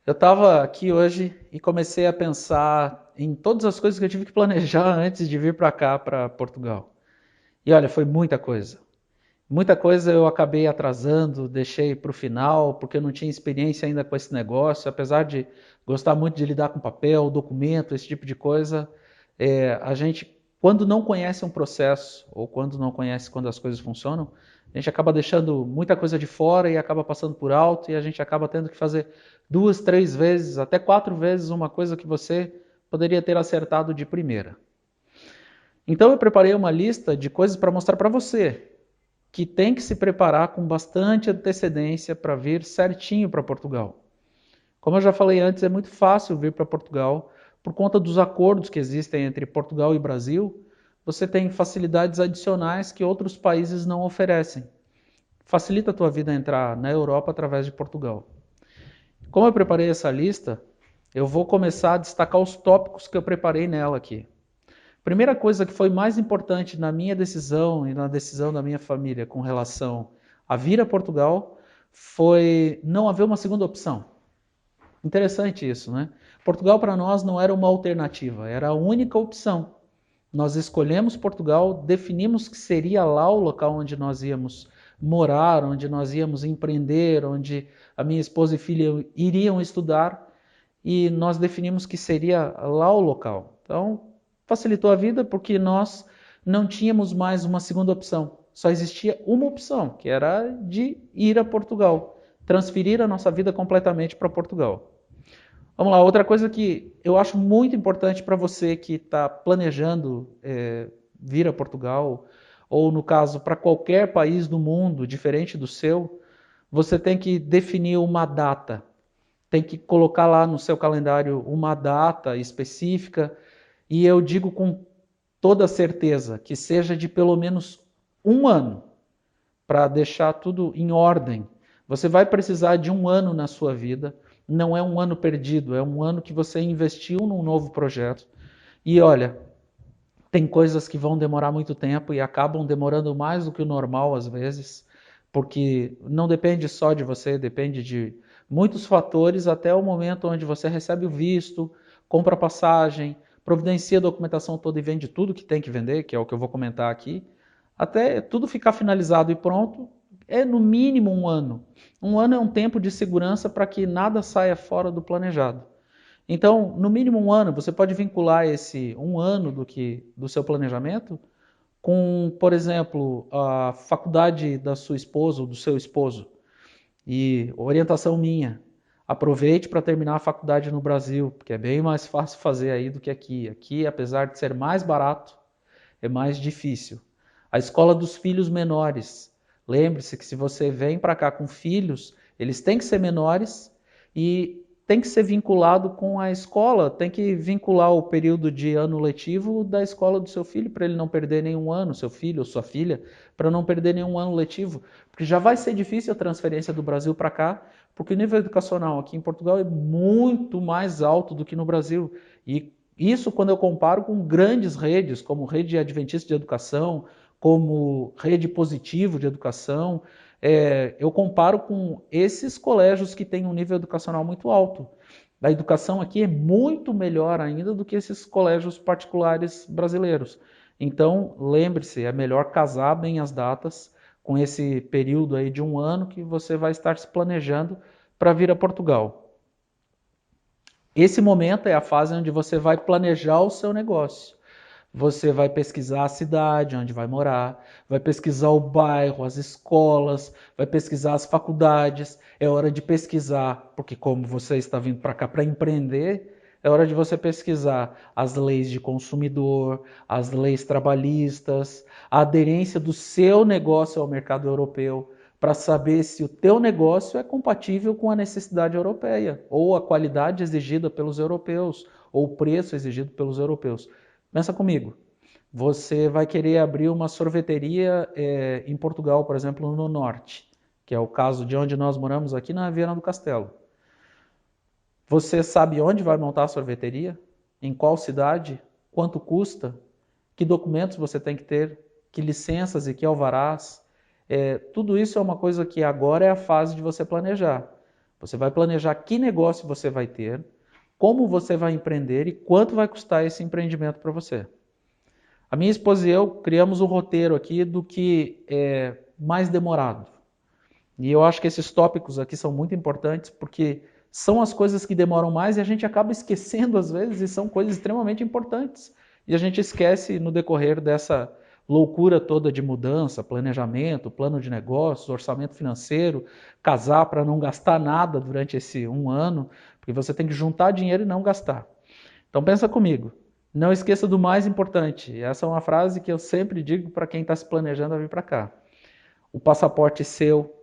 Eu estava aqui hoje e comecei a pensar em todas as coisas que eu tive que planejar antes de vir para cá, para Portugal. E olha, foi muita coisa. Muita coisa eu acabei atrasando, deixei para o final, porque eu não tinha experiência ainda com esse negócio. Apesar de gostar muito de lidar com papel, documento, esse tipo de coisa, a gente, quando não conhece um processo, ou quando não conhece quando as coisas funcionam, a gente acaba deixando muita coisa de fora e acaba passando por alto, e a gente acaba tendo que fazer duas, três vezes, até quatro vezes uma coisa que você poderia ter acertado de primeira. Então eu preparei uma lista de coisas para mostrar para você, que tem que se preparar com bastante antecedência para vir certinho para Portugal. Como eu já falei antes, é muito fácil vir para Portugal por conta dos acordos que existem entre Portugal e Brasil. Você tem facilidades adicionais que outros países não oferecem. Facilita a tua vida entrar na Europa através de Portugal. Como eu preparei essa lista, eu vou começar a destacar os tópicos que eu preparei nela aqui. Primeira coisa que foi mais importante na minha decisão e na decisão da minha família com relação a vir a Portugal foi não haver uma segunda opção. Interessante isso, né? Portugal para nós não era uma alternativa, era a única opção. Nós escolhemos Portugal, definimos que seria lá o local onde nós íamos morar, onde nós íamos empreender, onde a minha esposa e filha iriam estudar, e nós definimos que seria lá o local. Então, facilitou a vida porque nós não tínhamos mais uma segunda opção. Só existia uma opção, que era de ir a Portugal, transferir a nossa vida completamente para Portugal. Vamos lá, outra coisa que eu acho muito importante para você que está planejando vir a Portugal, ou no caso, para qualquer país do mundo diferente do seu, você tem que definir uma data. Tem que colocar lá no seu calendário uma data específica, e eu digo com toda certeza que seja de pelo menos um ano, para deixar tudo em ordem. Você vai precisar de um ano na sua vida, não é um ano perdido, é um ano que você investiu num novo projeto. E olha, tem coisas que vão demorar muito tempo e acabam demorando mais do que o normal às vezes, porque não depende só de você, depende de muitos fatores até o momento onde você recebe o visto, compra a passagem, providencia a documentação toda e vende tudo que tem que vender, que é o que eu vou comentar aqui, até tudo ficar finalizado e pronto, é no mínimo um ano. Um ano é um tempo de segurança para que nada saia fora do planejado. Então, no mínimo um ano, você pode vincular esse um ano do seu planejamento com, por exemplo, a faculdade da sua esposa ou do seu esposo. E orientação minha, aproveite para terminar a faculdade no Brasil, porque é bem mais fácil fazer aí do que aqui. Aqui, apesar de ser mais barato, é mais difícil. A escola dos filhos menores. Lembre-se que se você vem para cá com filhos, eles têm que ser menores e tem que ser vinculado com a escola, tem que vincular o período de ano letivo da escola do seu filho para ele não perder nenhum ano, seu filho ou sua filha, para não perder nenhum ano letivo, porque já vai ser difícil a transferência do Brasil para cá, porque o nível educacional aqui em Portugal é muito mais alto do que no Brasil. E isso quando eu comparo com grandes redes, como Rede Adventista de Educação, como Rede Positivo de Educação, eu comparo com esses colégios que têm um nível educacional muito alto. A educação aqui é muito melhor ainda do que esses colégios particulares brasileiros. Então, lembre-se, é melhor casar bem as datas com esse período aí de um ano que você vai estar se planejando para vir a Portugal. Esse momento é a fase onde você vai planejar o seu negócio. Você vai pesquisar a cidade onde vai morar, vai pesquisar o bairro, as escolas, vai pesquisar as faculdades. É hora de pesquisar, porque como você está vindo para cá para empreender, é hora de você pesquisar as leis de consumidor, as leis trabalhistas, a aderência do seu negócio ao mercado europeu, para saber se o teu negócio é compatível com a necessidade europeia, ou a qualidade exigida pelos europeus, ou o preço exigido pelos europeus. Pensa comigo, você vai querer abrir uma sorveteria em Portugal, por exemplo, no norte, que é o caso de onde nós moramos aqui na Viana do Castelo. Você sabe onde vai montar a sorveteria? Em qual cidade? Quanto custa? Que documentos você tem que ter? Que licenças e que alvarás? Tudo isso é uma coisa que agora é a fase de você planejar. Você vai planejar que negócio você vai ter, como você vai empreender e quanto vai custar esse empreendimento para você. A minha esposa e eu criamos um roteiro aqui do que é mais demorado. E eu acho que esses tópicos aqui são muito importantes porque são as coisas que demoram mais e a gente acaba esquecendo às vezes e são coisas extremamente importantes. E a gente esquece no decorrer dessa loucura toda de mudança, planejamento, plano de negócios, orçamento financeiro, casar para não gastar nada durante esse um ano, porque você tem que juntar dinheiro e não gastar. Então pensa comigo, não esqueça do mais importante. Essa é uma frase que eu sempre digo para quem está se planejando a vir para cá. O passaporte seu,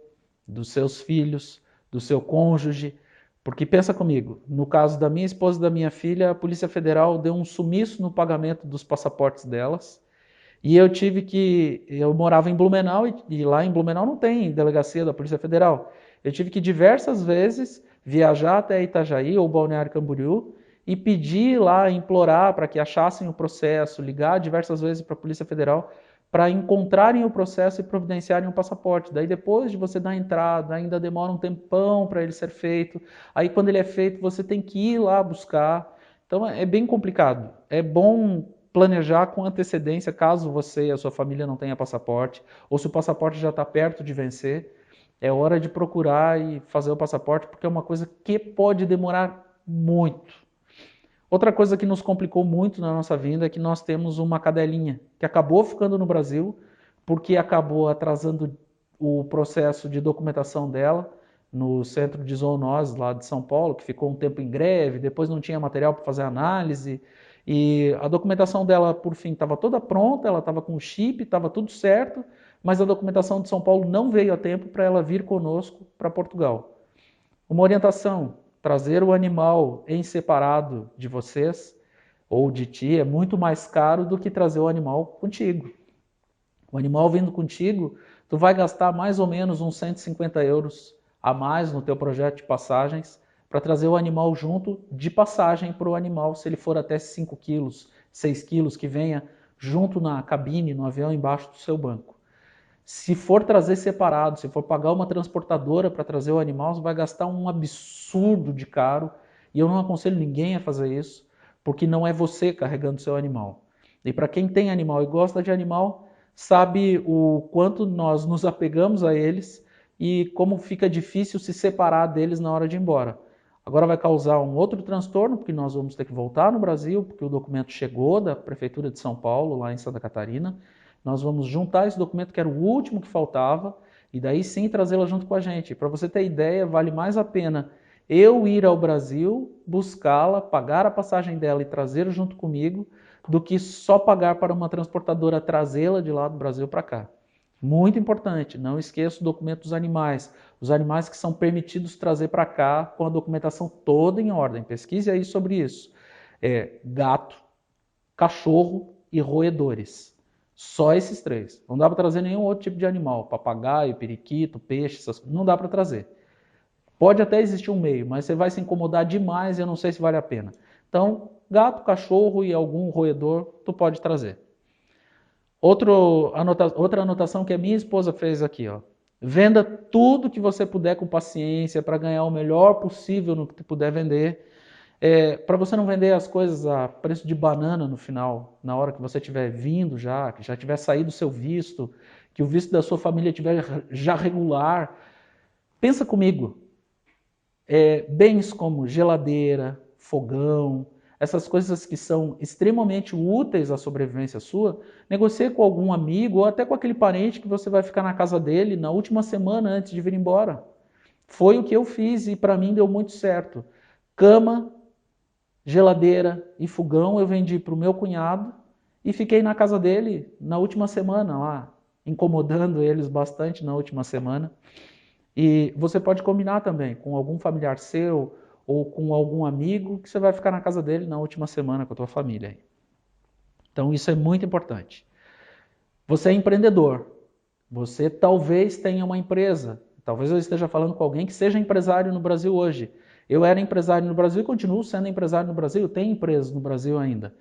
dos seus filhos, do seu cônjuge. Porque pensa comigo, no caso da minha esposa e da minha filha, a Polícia Federal deu um sumiço no pagamento dos passaportes delas. E eu morava em Blumenau e lá em Blumenau não tem delegacia da Polícia Federal. Eu tive que diversas vezes viajar até Itajaí ou Balneário Camboriú e pedir lá, implorar para que achassem o processo, ligar diversas vezes para a Polícia Federal para encontrarem o processo e providenciarem o passaporte. Daí depois de você dar a entrada, ainda demora um tempão para ele ser feito. Aí quando ele é feito, você tem que ir lá buscar. Então é bem complicado. É bom planejar com antecedência, caso você e a sua família não tenha passaporte, ou se o passaporte já está perto de vencer, é hora de procurar e fazer o passaporte, porque é uma coisa que pode demorar muito. Outra coisa que nos complicou muito na nossa vinda é que nós temos uma cadelinha que acabou ficando no Brasil porque acabou atrasando o processo de documentação dela no centro de zoonoses lá de São Paulo, que ficou um tempo em greve, depois não tinha material para fazer análise, e a documentação dela, por fim, estava toda pronta, ela estava com o chip, estava tudo certo, mas a documentação de São Paulo não veio a tempo para ela vir conosco para Portugal. Uma orientação: trazer o animal em separado de vocês ou de ti é muito mais caro do que trazer o animal contigo. O animal vindo contigo, tu vai gastar mais ou menos uns 150 euros a mais no teu projeto de passagens para trazer o animal junto de passagem para o animal, se ele for até 5 quilos, 6 quilos, que venha junto na cabine, no avião, embaixo do seu banco. Se for trazer separado, se for pagar uma transportadora para trazer o animal, você vai gastar um absurdo de caro. E eu não aconselho ninguém a fazer isso, porque não é você carregando seu animal. E para quem tem animal e gosta de animal, sabe o quanto nós nos apegamos a eles e como fica difícil se separar deles na hora de ir embora. Agora vai causar um outro transtorno, porque nós vamos ter que voltar no Brasil, porque o documento chegou da Prefeitura de São Paulo, lá em Santa Catarina. Nós vamos juntar esse documento, que era o último que faltava, e daí sim trazê-la junto com a gente. Para você ter ideia, vale mais a pena eu ir ao Brasil, buscá-la, pagar a passagem dela e trazer junto comigo, do que só pagar para uma transportadora trazê-la de lá do Brasil para cá. Muito importante, não esqueça o documento dos animais. Os animais que são permitidos trazer para cá com a documentação toda em ordem. Pesquise aí sobre isso. Gato, cachorro e roedores. Só esses três. Não dá para trazer nenhum outro tipo de animal. Papagaio, periquito, peixe, não dá para trazer. Pode até existir um meio, mas você vai se incomodar demais e eu não sei se vale a pena. Então, gato, cachorro e algum roedor, tu pode trazer. Outra anotação que a minha esposa fez aqui, ó. Venda tudo que você puder com paciência para ganhar o melhor possível no que tu puder vender. Para você não vender as coisas a preço de banana no final, na hora que você estiver vindo já, que já tiver saído o seu visto, que o visto da sua família estiver já regular. Pensa comigo, bens como geladeira, fogão, essas coisas que são extremamente úteis à sobrevivência sua, negocie com algum amigo ou até com aquele parente que você vai ficar na casa dele na última semana antes de vir embora. Foi o que eu fiz e para mim deu muito certo. Cama, geladeira e fogão eu vendi para o meu cunhado e fiquei na casa dele na última semana lá, incomodando eles bastante na última semana. E você pode combinar também com algum familiar seu ou com algum amigo que você vai ficar na casa dele na última semana com a tua família. Então isso é muito importante. Você é empreendedor. Você talvez tenha uma empresa. Talvez eu esteja falando com alguém que seja empresário no Brasil hoje. Eu era empresário no Brasil e continuo sendo empresário no Brasil. Eu tenho empresas no Brasil ainda.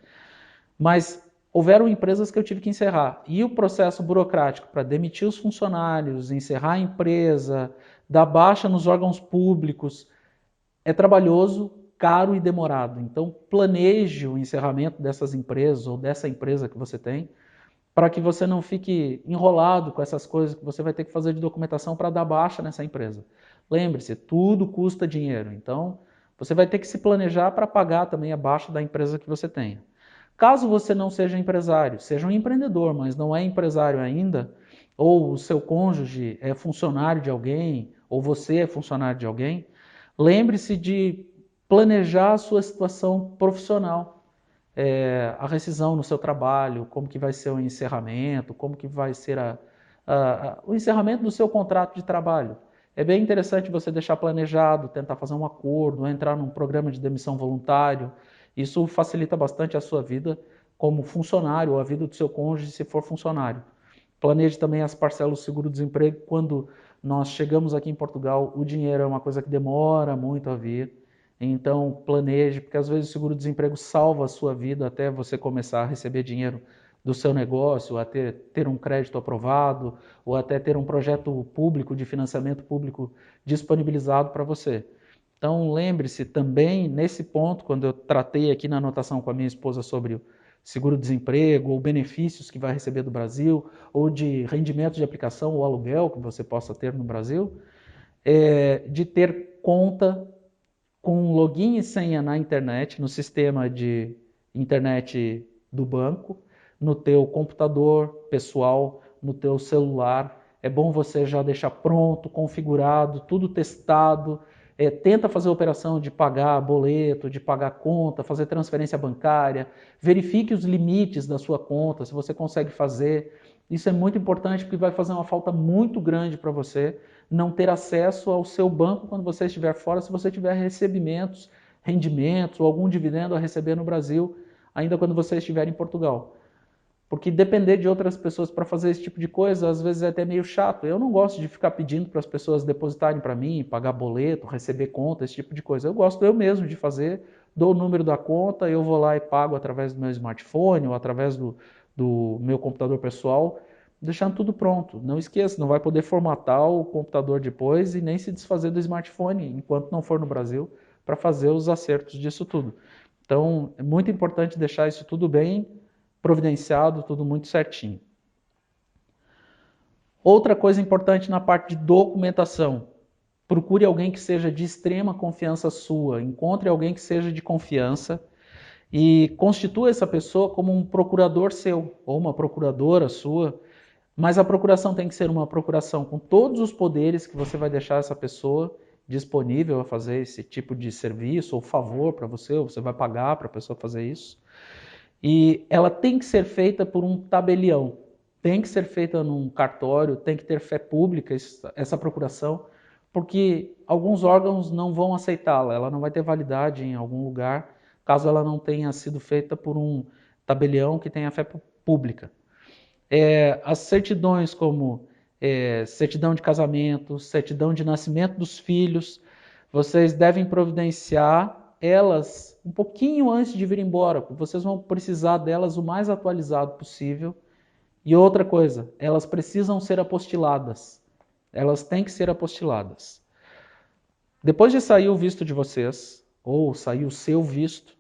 Mas houveram empresas que eu tive que encerrar. E o processo burocrático para demitir os funcionários, encerrar a empresa, dar baixa nos órgãos públicos é trabalhoso, caro e demorado. Então, planeje o encerramento dessas empresas ou dessa empresa que você tem, para que você não fique enrolado com essas coisas que você vai ter que fazer de documentação para dar baixa nessa empresa. Lembre-se, tudo custa dinheiro. Então, você vai ter que se planejar para pagar também a baixa da empresa que você tenha. Caso você não seja empresário, seja um empreendedor, mas não é empresário ainda, ou o seu cônjuge é funcionário de alguém, ou você é funcionário de alguém, lembre-se de planejar a sua situação profissional, a rescisão no seu trabalho, como que vai ser o encerramento, como que vai ser o encerramento do seu contrato de trabalho. É bem interessante você deixar planejado, tentar fazer um acordo, entrar num programa de demissão voluntário. Isso facilita bastante a sua vida como funcionário ou a vida do seu cônjuge se for funcionário. Planeje também as parcelas do seguro-desemprego. Quando nós chegamos aqui em Portugal, o dinheiro é uma coisa que demora muito a vir. Então, planeje, porque às vezes o seguro-desemprego salva a sua vida até você começar a receber dinheiro do seu negócio, até ter um crédito aprovado, ou até ter um projeto público, de financiamento público disponibilizado para você. Então, lembre-se também, nesse ponto, quando eu tratei aqui na anotação com a minha esposa sobre o seguro-desemprego, ou benefícios que vai receber do Brasil, ou de rendimento de aplicação ou aluguel que você possa ter no Brasil, de ter conta com login e senha na internet, no sistema de internet do banco, no teu computador pessoal, no teu celular. É bom você já deixar pronto, configurado, tudo testado. Tenta fazer a operação de pagar boleto, de pagar conta, fazer transferência bancária. Verifique os limites da sua conta, se você consegue fazer. Isso é muito importante porque vai fazer uma falta muito grande para você não ter acesso ao seu banco quando você estiver fora, se você tiver recebimentos, rendimentos ou algum dividendo a receber no Brasil, ainda quando você estiver em Portugal. Porque depender de outras pessoas para fazer esse tipo de coisa, às vezes é até meio chato. Eu não gosto de ficar pedindo para as pessoas depositarem para mim, pagar boleto, receber conta, esse tipo de coisa. Eu gosto eu mesmo de fazer, dou o número da conta, eu vou lá e pago através do meu smartphone ou através do meu computador pessoal, deixando tudo pronto. Não esqueça, não vai poder formatar o computador depois e nem se desfazer do smartphone enquanto não for no Brasil para fazer os acertos disso tudo. Então, é muito importante deixar isso tudo bem providenciado, tudo muito certinho. Outra coisa importante na parte de documentação. Procure alguém que seja de extrema confiança sua. Encontre alguém que seja de confiança e constitua essa pessoa como um procurador seu ou uma procuradora sua. Mas a procuração tem que ser uma procuração com todos os poderes que você vai deixar essa pessoa disponível a fazer esse tipo de serviço ou favor para você, ou você vai pagar para a pessoa fazer isso. E ela tem que ser feita por um tabelião, tem que ser feita num cartório, tem que ter fé pública essa procuração, porque alguns órgãos não vão aceitá-la, ela não vai ter validade em algum lugar, caso ela não tenha sido feita por um tabelião que tenha fé pública. As certidões como certidão de casamento, certidão de nascimento dos filhos, vocês devem providenciar elas um pouquinho antes de vir embora, porque vocês vão precisar delas o mais atualizado possível. E outra coisa, elas precisam ser apostiladas. Elas têm que ser apostiladas. Depois de sair o visto de vocês, ou sair o seu visto,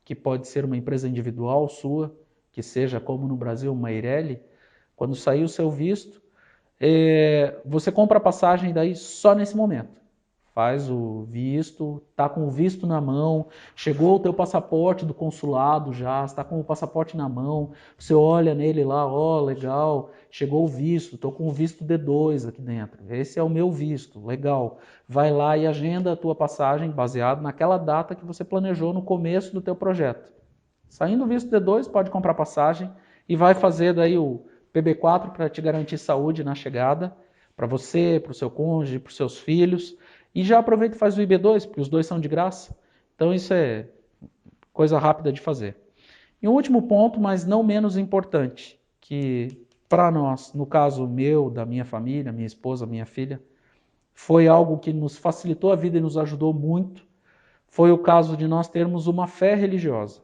que pode ser uma empresa individual sua, que seja como no Brasil uma Eireli, quando sair o seu visto, você compra a passagem daí só nesse momento. Faz o visto, tá com o visto na mão, chegou o teu passaporte do consulado já, está com o passaporte na mão, você olha nele lá, ó, legal, chegou o visto, estou com o visto D2 aqui dentro, esse é o meu visto, legal. Vai lá e agenda a tua passagem baseado naquela data que você planejou no começo do teu projeto. Saindo o visto D2, pode comprar passagem e vai fazer daí o PB4 para te garantir saúde na chegada, para você, para o seu cônjuge, para os seus filhos. E já aproveita e faz o IB2, porque os dois são de graça. Então isso é coisa rápida de fazer. E um último ponto, mas não menos importante, que para nós, no caso meu, da minha família, minha esposa, minha filha, foi algo que nos facilitou a vida e nos ajudou muito, foi o caso de nós termos uma fé religiosa.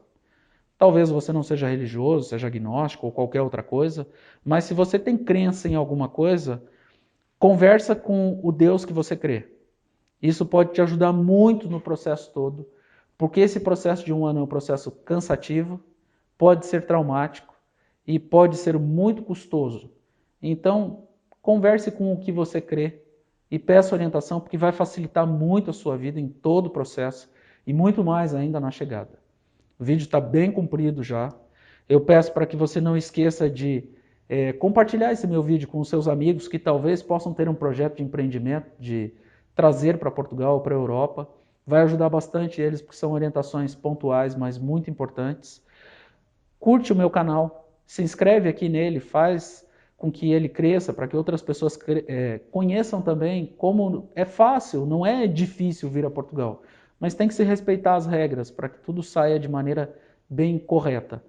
Talvez você não seja religioso, seja agnóstico ou qualquer outra coisa, mas se você tem crença em alguma coisa, Conversa com o Deus que você crê. Isso pode te ajudar muito no processo todo, porque esse processo de 1 ano é um processo cansativo, pode ser traumático e pode ser muito custoso. Então, converse com o que você crê e peça orientação, porque vai facilitar muito a sua vida em todo o processo e muito mais ainda na chegada. O vídeo está bem comprido já. Eu peço para que você não esqueça de compartilhar esse meu vídeo com os seus amigos que talvez possam ter um projeto de empreendimento, de trazer para Portugal ou para a Europa. Vai ajudar bastante eles, porque são orientações pontuais, mas muito importantes. Curte o meu canal, se inscreve aqui nele, faz com que ele cresça, para que outras pessoas conheçam também como é fácil, não é difícil vir a Portugal, mas tem que se respeitar as regras para que tudo saia de maneira bem correta.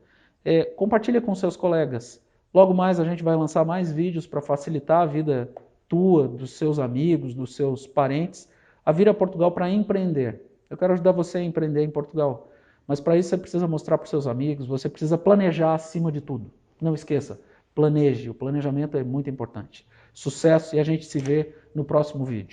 Compartilha com seus colegas. Logo mais a gente vai lançar mais vídeos para facilitar a vida tua, dos seus amigos, dos seus parentes, a vir a Portugal para empreender. Eu quero ajudar você a empreender em Portugal. Mas para isso você precisa mostrar para os seus amigos, você precisa planejar acima de tudo. Não esqueça, planeje. O planejamento é muito importante. Sucesso e a gente se vê no próximo vídeo.